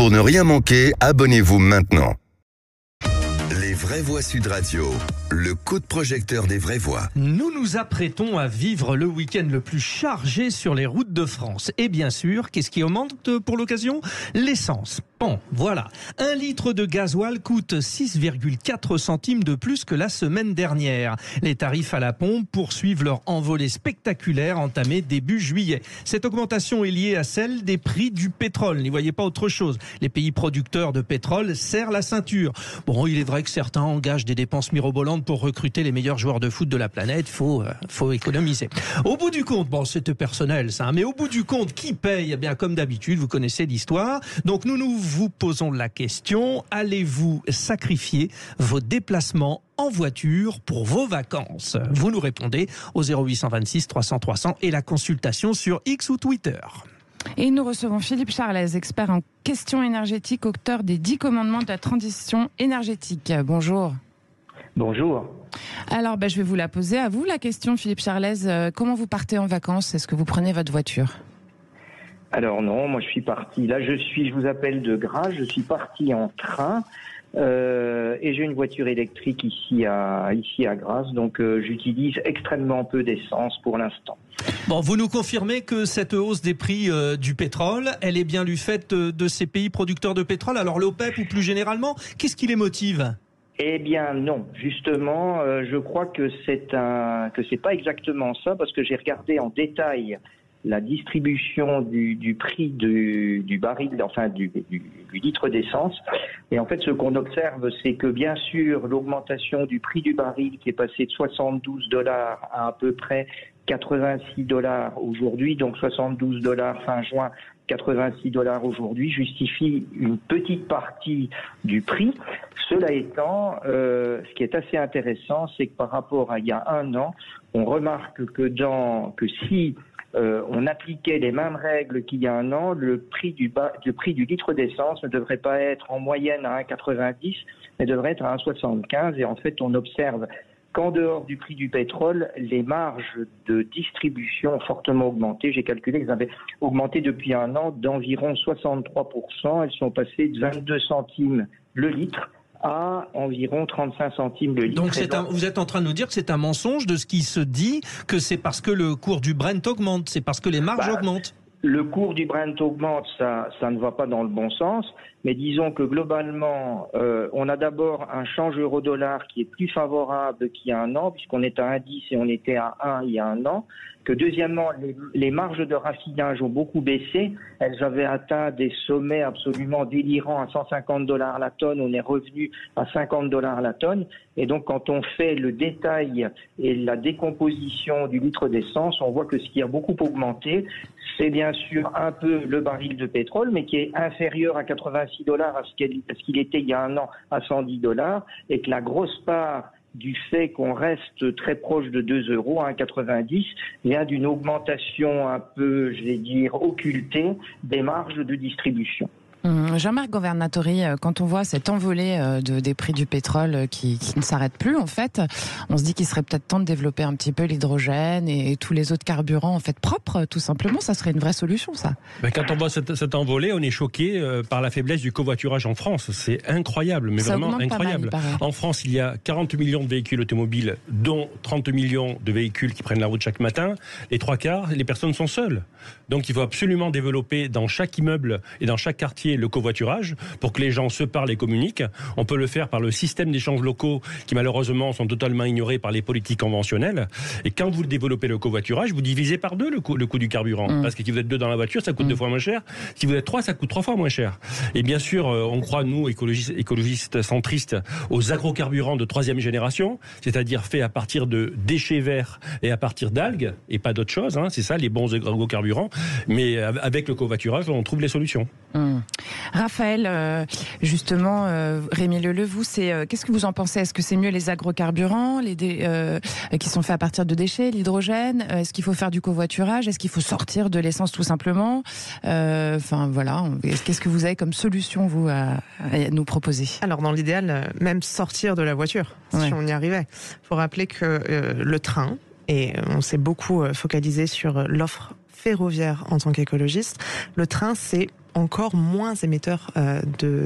Pour ne rien manquer, abonnez-vous maintenant. Les Vraies Voix Sud Radio, le coup de projecteur des vraies voix. Nous nous apprêtons à vivre le week-end le plus chargé sur les routes de France. Et bien sûr, qu'est-ce qui augmente pour l'occasion ? L'essence. Bon, voilà. 1 litre de gasoil coûte 6,4 centimes de plus que la semaine dernière. Les tarifs à la pompe poursuivent leur envolée spectaculaire entamée début juillet. Cette augmentation est liée à celle des prix du pétrole. N'y voyez pas autre chose. Les pays producteurs de pétrole serrent la ceinture. Bon, il est vrai que certains engagent des dépenses mirobolantes pour recruter les meilleurs joueurs de foot de la planète. Faut économiser. Au bout du compte, bon, c'était personnel ça, mais au bout du compte, qui paye ? Eh bien, comme d'habitude, vous connaissez l'histoire. Donc, nous vous posons la question, allez-vous sacrifier vos déplacements en voiture pour vos vacances ? Vous nous répondez au 0826 300 300 et la consultation sur X ou Twitter. Et nous recevons Philippe Charlez, expert en questions énergétiques, auteur des 10 commandements de la transition énergétique. Bonjour. Bonjour. Alors, je vais vous la poser à vous, la question, Philippe Charlez. Comment vous partez en vacances ? Est-ce que vous prenez votre voiture ? Alors non, moi je suis parti. Là, je vous appelle de Grasse. Je suis parti en train et j'ai une voiture électrique ici à Grasse. Donc j'utilise extrêmement peu d'essence pour l'instant. Bon, vous nous confirmez que cette hausse des prix du pétrole, elle est bien du fait de ces pays producteurs de pétrole. Alors l'OPEP ou plus généralement, qu'est-ce qui les motive ? Eh bien non, justement, je crois que c'est pas exactement ça parce que j'ai regardé en détail la distribution du prix du baril, enfin du litre d'essence. Et en fait, ce qu'on observe, c'est que bien sûr, l'augmentation du prix du baril qui est passé de $72 à peu près $86 aujourd'hui, donc $72 fin juin, $86 aujourd'hui, justifie une petite partie du prix. Cela étant, ce qui est assez intéressant, c'est que par rapport à il y a un an, on remarque que si on appliquait les mêmes règles qu'il y a un an, le prix du litre d'essence ne devrait pas être en moyenne à 1,90, mais devrait être à 1,75. Et en fait, on observe qu'en dehors du prix du pétrole, les marges de distribution ont fortement augmenté. J'ai calculé qu'elles avaient augmenté depuis un an d'environ 63%. Elles sont passées de 22 centimes le litre à environ 35 centimes le litre. Donc vous êtes en train de nous dire que c'est un mensonge de ce qui se dit, que c'est parce que le cours du Brent augmente, c'est parce que les marges augmentent. Le cours du Brent augmente, ça ne va pas dans le bon sens, mais disons que globalement, on a d'abord un change euro-dollar qui est plus favorable qu'il y a un an, puisqu'on est à 1,10 et on était à 1 il y a un an. Que deuxièmement, les marges de raffinage ont beaucoup baissé. Elles avaient atteint des sommets absolument délirants à $150 la tonne. On est revenu à $50 la tonne. Et donc, quand on fait le détail et la décomposition du litre d'essence, on voit que ce qui a beaucoup augmenté, c'est bien sûr un peu le baril de pétrole, mais qui est inférieur à $86 à ce qu'il était il y a un an à $110, et que la grosse part du fait qu'on reste très proche de 2 euros à 1,90 vient d'une augmentation un peu, je vais dire, occultée des marges de distribution. Jean-Marc Governatori, quand on voit cette envolée des prix du pétrole qui ne s'arrête plus, en fait, on se dit qu'il serait peut-être temps de développer un petit peu l'hydrogène et tous les autres carburants en fait propres, tout simplement. Ça serait une vraie solution, ça. Mais quand on voit cette envolée, on est choqué par la faiblesse du covoiturage en France. C'est incroyable, mais ça vraiment incroyable. En France, il y a 40 millions de véhicules automobiles, dont 30 millions de véhicules qui prennent la route chaque matin. Les 3/4, les personnes sont seules. Donc il faut absolument développer dans chaque immeuble et dans chaque quartier le covoiturage pour que les gens se parlent et communiquent. On peut le faire par le système d'échanges locaux qui malheureusement sont totalement ignorés par les politiques conventionnelles. Et quand vous développez le covoiturage, vous divisez par 2 le coût du carburant. Parce que si vous êtes 2 dans la voiture, ça coûte 2 fois moins cher. Si vous êtes 3, ça coûte 3 fois moins cher. Et bien sûr, on croit, nous, écologistes centristes, aux agrocarburants de 3e génération, c'est-à-dire faits à partir de déchets verts et à partir d'algues, et pas d'autre chose. C'est ça, les bons agrocarburants. Mais avec le covoiturage, on trouve les solutions. Raphaël, justement, Rémi Leleu, vous, qu'est-ce que vous en pensez ? Est-ce que c'est mieux les agrocarburants qui sont faits à partir de déchets, l'hydrogène ? Est-ce qu'il faut faire du covoiturage ? Est-ce qu'il faut sortir de l'essence tout simplement ? Voilà, qu'est-ce que vous avez comme solution, vous, à nous proposer ? Alors, dans l'idéal, même sortir de la voiture, si on y arrivait. Il faut rappeler que le train, et on s'est beaucoup focalisé sur l'offre ferroviaire en tant qu'écologiste, le train, c'est encore moins émetteur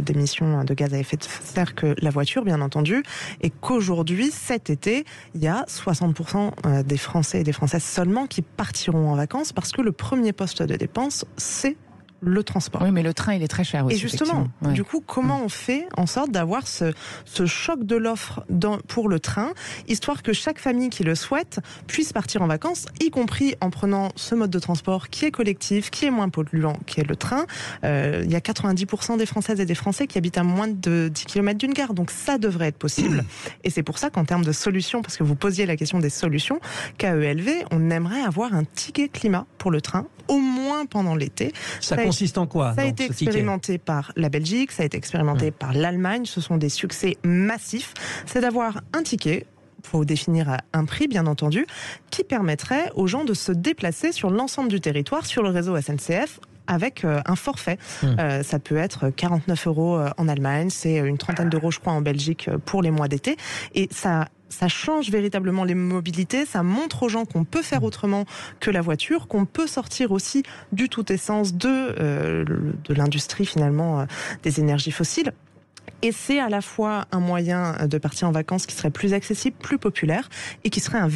d'émissions de gaz à effet de serre que la voiture, bien entendu, et qu'aujourd'hui, cet été, il y a 60% des Français et des Françaises seulement qui partiront en vacances parce que le premier poste de dépense, c'est le transport. Oui, mais le train, il est très cher aussi. Et justement, du coup, comment on fait en sorte d'avoir ce choc de l'offre pour le train, histoire que chaque famille qui le souhaite puisse partir en vacances, y compris en prenant ce mode de transport qui est collectif, qui est moins polluant, qui est le train. Il y a 90% des Françaises et des Français qui habitent à moins de 10 km d'une gare, donc ça devrait être possible. Et c'est pour ça qu'en termes de solutions, parce que vous posiez la question des solutions, KELV, on aimerait avoir un ticket climat pour le train, au moins pendant l'été. Ça consiste en quoi? Ça a été expérimenté par la Belgique, ça a été expérimenté par l'Allemagne, ce sont des succès massifs. C'est d'avoir un ticket, il faut définir un prix bien entendu, qui permettrait aux gens de se déplacer sur l'ensemble du territoire, sur le réseau SNCF, avec un forfait. Ça peut être 49 € en Allemagne, c'est une trentaine d'euros je crois en Belgique pour les mois d'été. Et ça change véritablement les mobilités, ça montre aux gens qu'on peut faire autrement que la voiture, qu'on peut sortir aussi du tout essence de l'industrie finalement des énergies fossiles. Et c'est à la fois un moyen de partir en vacances qui serait plus accessible, plus populaire et qui serait un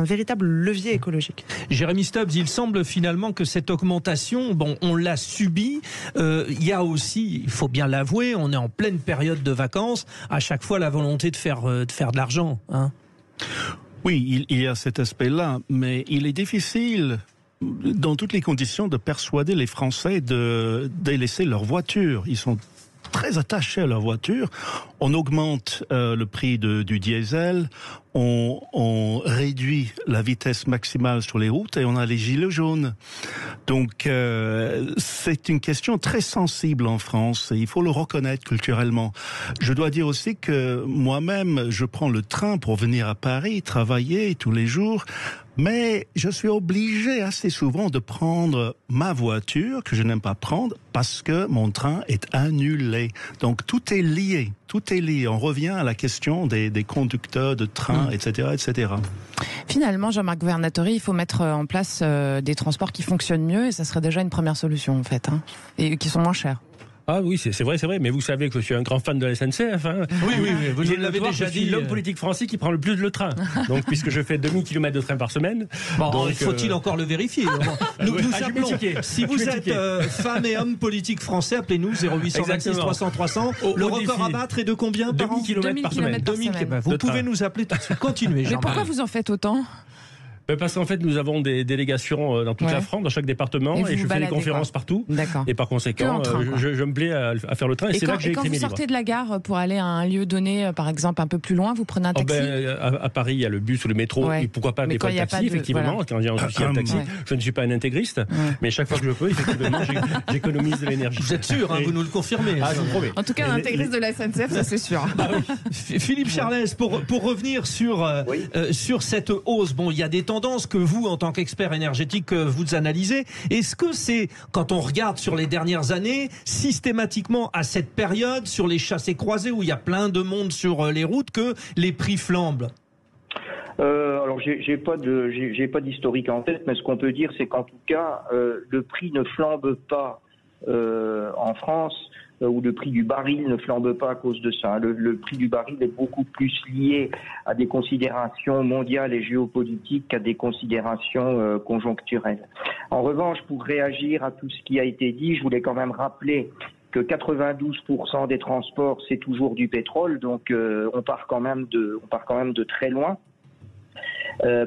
véritable levier écologique. Jérémy Stubbs, il semble finalement que cette augmentation, on l'a subie. Il y a aussi, il faut bien l'avouer, on est en pleine période de vacances. À chaque fois, la volonté de faire de l'argent. Hein. Oui, il y a cet aspect-là, mais il est difficile dans toutes les conditions de persuader les Français de délaisser leur voiture. Ils sont très attachés à leur voiture. On augmente le prix du diesel, on réduit la vitesse maximale sur les routes et on a les gilets jaunes. Donc c'est une question très sensible en France et il faut le reconnaître culturellement. Je dois dire aussi que moi-même, je prends le train pour venir à Paris, travailler tous les jours. Mais je suis obligé assez souvent de prendre ma voiture, que je n'aime pas prendre, parce que mon train est annulé. Donc tout est lié, tout est lié. On revient à la question des conducteurs de train, etc., etc. Finalement, Jean-Marc Vernatori, il faut mettre en place des transports qui fonctionnent mieux, et ça serait déjà une première solution, en fait, hein, et qui sont moins chers. Ah oui, c'est vrai, mais vous savez que je suis un grand fan de la SNCF. Hein. Oui, vous l'avez déjà dit. L'homme politique français qui prend le plus le train. Donc, puisque je fais 2000 km de train par semaine. Bon, donc, faut-il encore le vérifier? Nous appelons. Si vous êtes femme et homme politique français, appelez-nous 0826 300 300. Le record à battre est de combien par an? 2000 km par semaine. 2000 km. Vous pouvez nous appeler tout de suite. Continuez, Jean-Marc. Mais pourquoi vous en faites autant? Parce qu'en fait, nous avons des délégations dans toute la France, dans chaque département, et je fais des conférences partout. D'accord. Et par conséquent, je me plais à faire le train. Et c'est là que j'ai écrit mes livres. Quand vous sortez de la gare pour aller à un lieu donné, par exemple un peu plus loin, vous prenez un taxi? À Paris, il y a le bus ou le métro, et pourquoi pas des fois le taxi, effectivement. Voilà. Quand il y a un souci, un taxi, je ne suis pas un intégriste, mais chaque fois que je peux, effectivement, j'économise de l'énergie. Vous êtes sûr, vous nous le confirmez? Je vous promets. En tout cas, un intégriste de la SNCF, ça c'est sûr. Philippe Charles, pour revenir sur cette hausse, il y a des tendances que vous, en tant qu'expert énergétique, vous analysez. Est-ce que c'est, quand on regarde sur les dernières années, systématiquement à cette période, sur les chassés-croisés où il y a plein de monde sur les routes, que les prix flambent? Alors j'ai pas d'historique en tête, mais ce qu'on peut dire, c'est qu'en tout cas, le prix ne flambe pas en France, où le prix du baril ne flambe pas à cause de ça. Le prix du baril est beaucoup plus lié à des considérations mondiales et géopolitiques qu'à des considérations conjoncturelles. En revanche, pour réagir à tout ce qui a été dit, je voulais quand même rappeler que 92% des transports, c'est toujours du pétrole, donc on part quand même de très loin.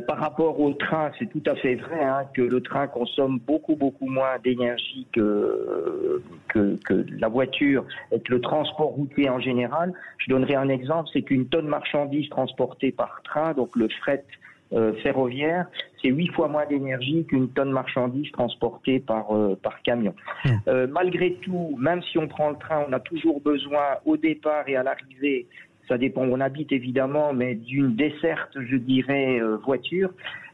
Par rapport au train, c'est tout à fait vrai que le train consomme beaucoup moins d'énergie que la voiture et que le transport routier en général. Je donnerai un exemple, c'est qu'une tonne marchandise transportée par train, donc le fret ferroviaire, c'est 8 fois moins d'énergie qu'une tonne marchandise transportée par camion. Malgré tout, même si on prend le train, on a toujours besoin au départ et à l'arrivée, ça dépend où on habite évidemment, mais d'une desserte, je dirais, voiture.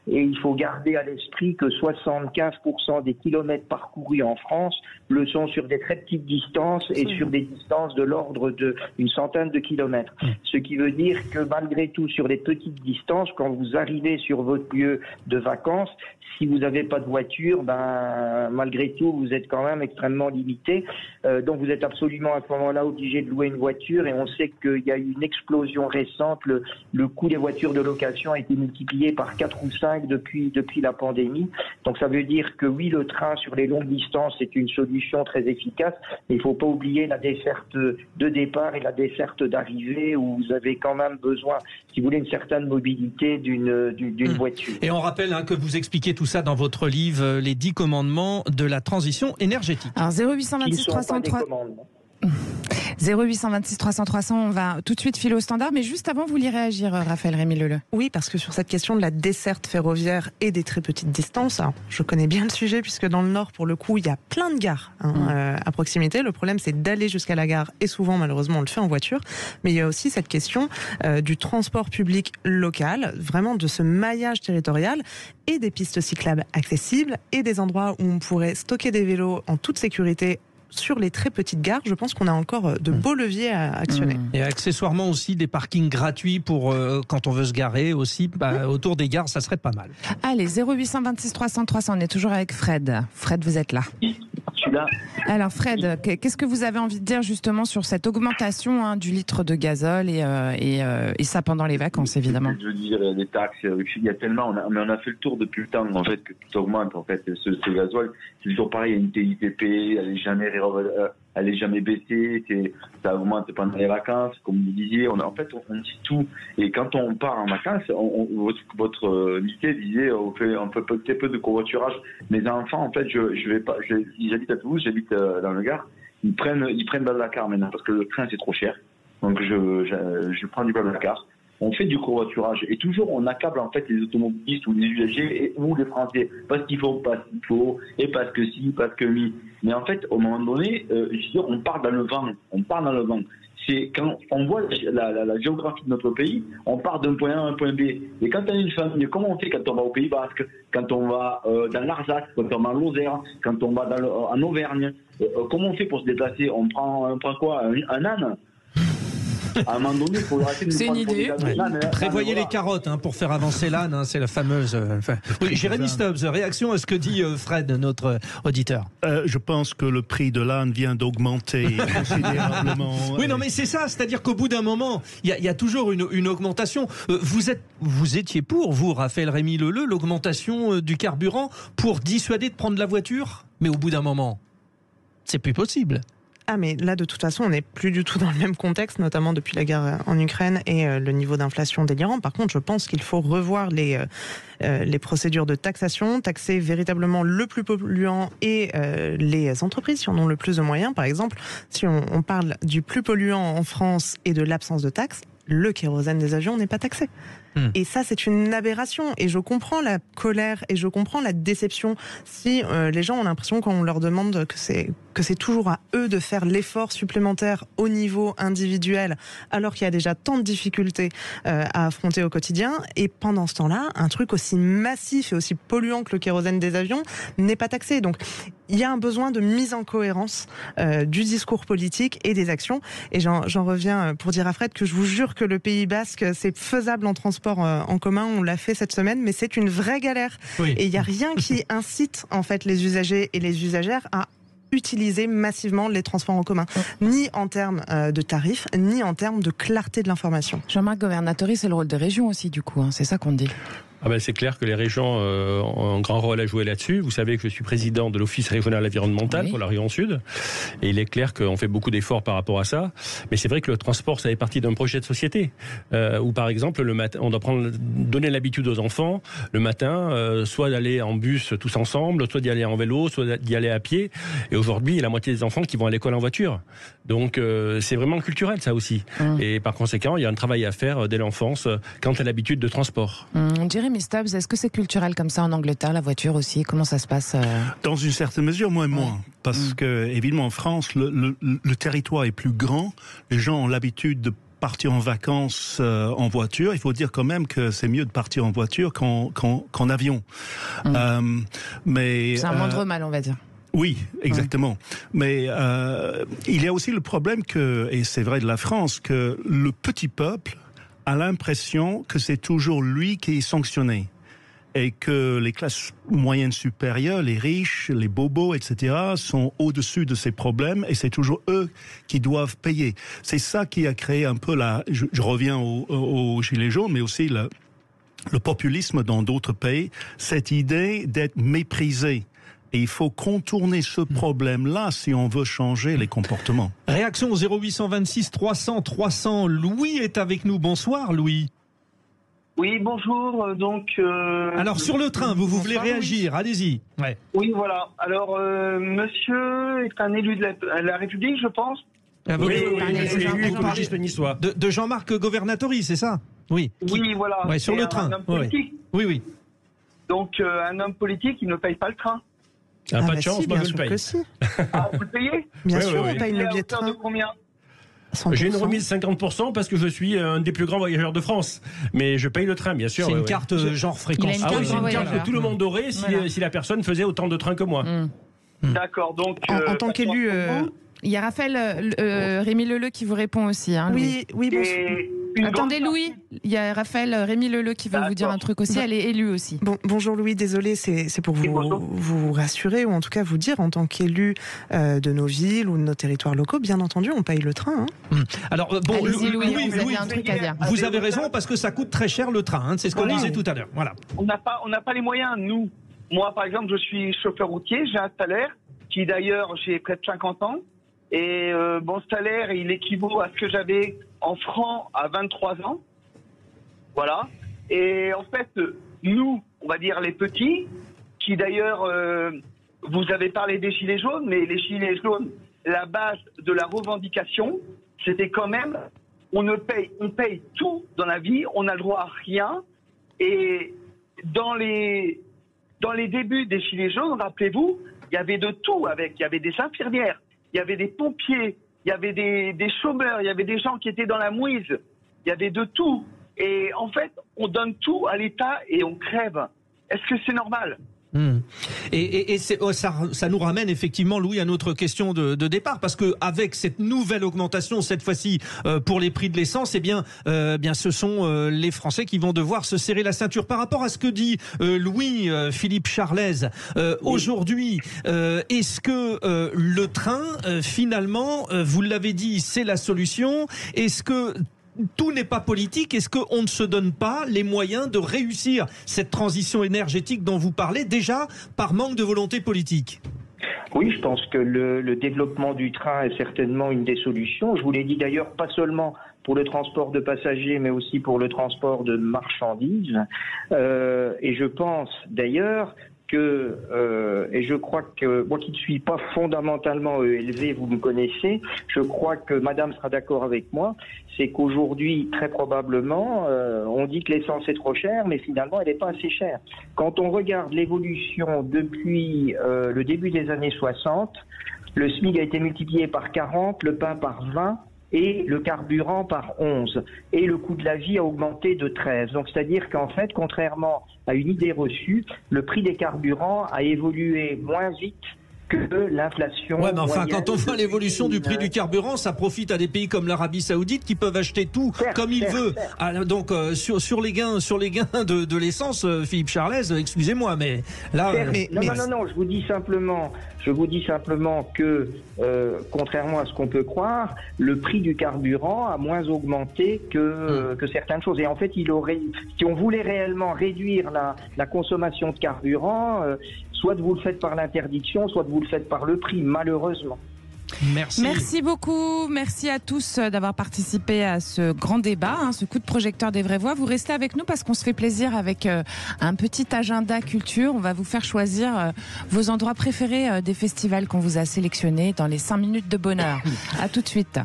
Et il faut garder à l'esprit que 75% des kilomètres parcourus en France le sont sur des très petites distances et sur des distances de l'ordre d'une centaine de kilomètres. Ce qui veut dire que malgré tout, sur des petites distances, quand vous arrivez sur votre lieu de vacances, si vous n'avez pas de voiture, malgré tout, vous êtes quand même extrêmement limité. Donc vous êtes absolument à ce moment-là obligé de louer une voiture, et on sait qu'il y a eu une explosion récente. Le coût des voitures de location a été multiplié par 4 ou 5 depuis la pandémie. Donc ça veut dire que oui, le train sur les longues distances est une solution très efficace, mais il ne faut pas oublier la desserte de départ et la desserte d'arrivée, où vous avez quand même besoin, si vous voulez, une certaine mobilité d'une voiture. Et on rappelle que vous expliquez tout ça dans votre livre, les 10 commandements de la transition énergétique. Alors 0826 303 0826 300 300, on va tout de suite filer au standard, mais juste avant, vous voulez réagir, Raphaël Rémy-Leleu? Oui, parce que sur cette question de la desserte ferroviaire et des très petites distances, alors, je connais bien le sujet, puisque dans le Nord, pour le coup, il y a plein de gares à proximité. Le problème, c'est d'aller jusqu'à la gare, et souvent, malheureusement, on le fait en voiture. Mais il y a aussi cette question du transport public local, vraiment de ce maillage territorial, et des pistes cyclables accessibles, et des endroits où on pourrait stocker des vélos en toute sécurité sur les très petites gares. Je pense qu'on a encore de beaux leviers à actionner. Et accessoirement aussi des parkings gratuits pour quand on veut se garer aussi autour des gares, ça serait pas mal. Allez, 0826 300 300, on est toujours avec Fred. Fred, vous êtes là. Je suis là. Alors Fred, qu'est-ce que vous avez envie de dire justement sur cette augmentation du litre de gazole et ça pendant les vacances, évidemment? Je veux dire, les taxes, il y a tellement, on a fait le tour depuis le temps en fait que tout augmente en fait. Ce gazole, c'est toujours pareil, il y a une TIPP, elle est jamais baissée, ça augmente pendant les vacances, comme vous disiez. On dit tout. Et quand on part en vacances, votre invité disait on fait peut-être peu de covoiturage. Mes enfants, en fait, j'habite à Toulouse, j'habite dans le Gard. Ils prennent Blablacar maintenant parce que le train c'est trop cher. Donc je prends du Blablacar. On fait du covoiturage et toujours on accable en fait les automobilistes ou les usagers ou les Français parce qu'il faut, et parce que si, parce que mi. Mais en fait, au moment donné, on part dans le vent. C'est quand on voit la géographie de notre pays, on part d'un point A à un point B. Et quand on a une famille, comment on fait quand on va au Pays Basque, quand on va dans l'Arsac, quand on va en Lozère, quand on va en Auvergne, comment on fait pour se déplacer? On prend quoi, un âne? À un moment donné, il faut arrêter de nous prendre pour des ânes. Prévoyez les carottes pour faire avancer l'âne, c'est la fameuse... Oui, Jérémy Stubbs, réaction à ce que dit Fred, notre auditeur. Je pense que le prix de l'âne vient d'augmenter considérablement. Oui, non, mais c'est ça, c'est-à-dire qu'au bout d'un moment, il y a toujours une augmentation. Vous étiez pour, vous, Raphaël Rémy-Leleu, l'augmentation du carburant pour dissuader de prendre la voiture? Mais au bout d'un moment, c'est plus possible. Ah mais là de toute façon on n'est plus du tout dans le même contexte, notamment depuis la guerre en Ukraine et le niveau d'inflation délirant. Par contre je pense qu'il faut revoir les procédures de taxation, taxer véritablement le plus polluant et les entreprises qui en ont le plus de moyens. Par exemple, si on parle du plus polluant en France et de l'absence de taxes, le kérosène des avions n'est pas taxé. Et ça, c'est une aberration. Et je comprends la colère et je comprends la déception si les gens ont l'impression qu'on leur demande que c'est toujours à eux de faire l'effort supplémentaire au niveau individuel, alors qu'il y a déjà tant de difficultés à affronter au quotidien. Et pendant ce temps-là, un truc aussi massif et aussi polluant que le kérosène des avions n'est pas taxé. Donc, il y a un besoin de mise en cohérence du discours politique et des actions. Et j'en reviens pour dire à Fred que je vous jure que le Pays Basque, c'est faisable en transport en commun. On l'a fait cette semaine, mais c'est une vraie galère. Oui. Et il n'y a rien qui incite en fait les usagers et les usagères à utiliser massivement les transports en commun, ni en termes de tarifs, ni en termes de clarté de l'information. Jean-Marc Governatori, c'est le rôle des régions aussi, du coup, c'est ça qu'on dit. C'est clair que les régions ont un grand rôle à jouer là-dessus. Vous savez que je suis président de l'Office régional environnemental pour la région Sud. Et il est clair qu'on fait beaucoup d'efforts par rapport à ça. Mais c'est vrai que le transport, ça fait partie d'un projet de société. Où par exemple, le matin, on doit donner l'habitude aux enfants, le matin, soit d'aller en bus tous ensemble, soit d'y aller en vélo, soit d'y aller à pied. Et aujourd'hui, il y a la moitié des enfants qui vont à l'école en voiture. Donc c'est vraiment culturel, ça aussi. Et par conséquent, il y a un travail à faire dès l'enfance quant à l'habitude de transport. Jérémy Stubbs, est-ce que c'est culturel comme ça en Angleterre, la voiture aussi? Comment ça se passe Dans une certaine mesure, moins. Parce que, évidemment, en France, le territoire est plus grand. Les gens ont l'habitude de partir en vacances en voiture, il faut dire quand même que c'est mieux de partir en voiture qu'en avion. Mais c'est un moindre mal, on va dire. Oui, exactement. Mais il y a aussi le problème que, et c'est vrai de la France, que le petit peuple a l'impression que c'est toujours lui qui est sanctionné. Et que les classes moyennes supérieures, les riches, les bobos, etc., sont au-dessus de ces problèmes et c'est toujours eux qui doivent payer. C'est ça qui a créé un peu je reviens aux Gilets jaunes, mais aussi le populisme dans d'autres pays, cette idée d'être méprisé. Et il faut contourner ce problème-là si on veut changer les comportements. Réaction au 0826 300 300. Louis est avec nous. Bonsoir, Louis. Oui, bonjour. Alors, sur le train, vous voulez réagir, allez-y. Ouais. Oui, voilà. Alors, monsieur est un élu de la République, je pense. Oui, de Jean-Marc Governatori, c'est ça? Oui. Oui, voilà. Ouais, sur le train. Un homme politique. Oui. Donc, un homme politique, il ne paye pas le train. Pas de chance, moi je le paye. Si. Ah, vous le payez? Bien sûr, on paye le billet de train. De combien? 100%. J'ai une remise 50% parce que je suis un des plus grands voyageurs de France. Mais je paye le train, bien sûr. C'est une carte genre fréquence. Ah oui, c'est une carte que tout le monde aurait si la personne faisait autant de trains que moi. D'accord, donc... En tant qu'élu... Il y a Raphaël Rémi Leleu qui vous répond aussi. Hein, oui, bonjour. Attendez Louis, il y a Raphaël Rémi Leleu qui veut vous dire un truc aussi, elle est élue aussi. Bonjour Louis, désolé, c'est pour vous rassurer ou en tout cas vous dire en tant qu'élu de nos villes ou de nos territoires locaux, bien entendu on paye le train. Alors Louis, vous avez un truc à dire. Vous avez raison parce que ça coûte très cher le train, c'est ce qu'on disait tout à l'heure. Voilà. On n'a pas les moyens, nous. Moi par exemple je suis chauffeur routier, j'ai un salaire qui d'ailleurs j'ai près de 50 ans. Et mon salaire, il équivaut à ce que j'avais en francs à 23 ans. Voilà. Et en fait, nous, on va dire les petits, qui d'ailleurs, vous avez parlé des gilets jaunes, mais les gilets jaunes, la base de la revendication, c'était quand même, on paye tout dans la vie, on n'a le droit à rien. Et dans les débuts des gilets jaunes, rappelez-vous, il y avait de tout il y avait des infirmières, il y avait des pompiers, il y avait des chômeurs, il y avait des gens qui étaient dans la mouise, il y avait de tout. Et en fait, on donne tout à l'État et on crève. Est-ce que c'est normal ? Et ça nous ramène effectivement, Louis, à notre question de départ, parce que avec cette nouvelle augmentation, cette fois-ci pour les prix de l'essence, bien ce sont les Français qui vont devoir se serrer la ceinture. Par rapport à ce que dit Louis Philippe Charlez, aujourd'hui, est-ce que le train, finalement, vous l'avez dit, c'est la solution? Est-ce que tout n'est pas politique? Est-ce qu'on ne se donne pas les moyens de réussir cette transition énergétique dont vous parlez, déjà par manque de volonté politique? Oui, je pense que le développement du train est certainement une des solutions. Je vous l'ai dit d'ailleurs, pas seulement pour le transport de passagers, mais aussi pour le transport de marchandises. Et je pense d'ailleurs et je crois que, moi qui ne suis pas fondamentalement ELV, vous me connaissez, je crois que madame sera d'accord avec moi, c'est qu'aujourd'hui, très probablement, on dit que l'essence est trop chère, mais finalement, elle n'est pas assez chère. Quand on regarde l'évolution depuis le début des années 60, le SMIC a été multiplié par 40, le pain par 20, et le carburant par 11. Et le coût de la vie a augmenté de 13. Donc c'est-à-dire qu'en fait, contrairement à une idée reçue, le prix des carburants a évolué moins vite que l'inflation. Ouais, mais enfin, quand on voit l'évolution du prix du carburant, ça profite à des pays comme l'Arabie Saoudite qui peuvent acheter tout comme ils veulent. Donc sur les gains de l'essence, Philippe Charlez, excusez-moi, mais là. Non. Je vous dis simplement que contrairement à ce qu'on peut croire, le prix du carburant a moins augmenté que certaines choses. Et en fait, si on voulait réellement réduire la consommation de carburant, soit vous le faites par l'interdiction, soit vous le faites par le prix, malheureusement. Merci beaucoup. Merci à tous d'avoir participé à ce grand débat, ce coup de projecteur des vraies voix. Vous restez avec nous parce qu'on se fait plaisir avec un petit agenda culture. On va vous faire choisir vos endroits préférés des festivals qu'on vous a sélectionnés dans les 5 minutes de bonheur. À tout de suite.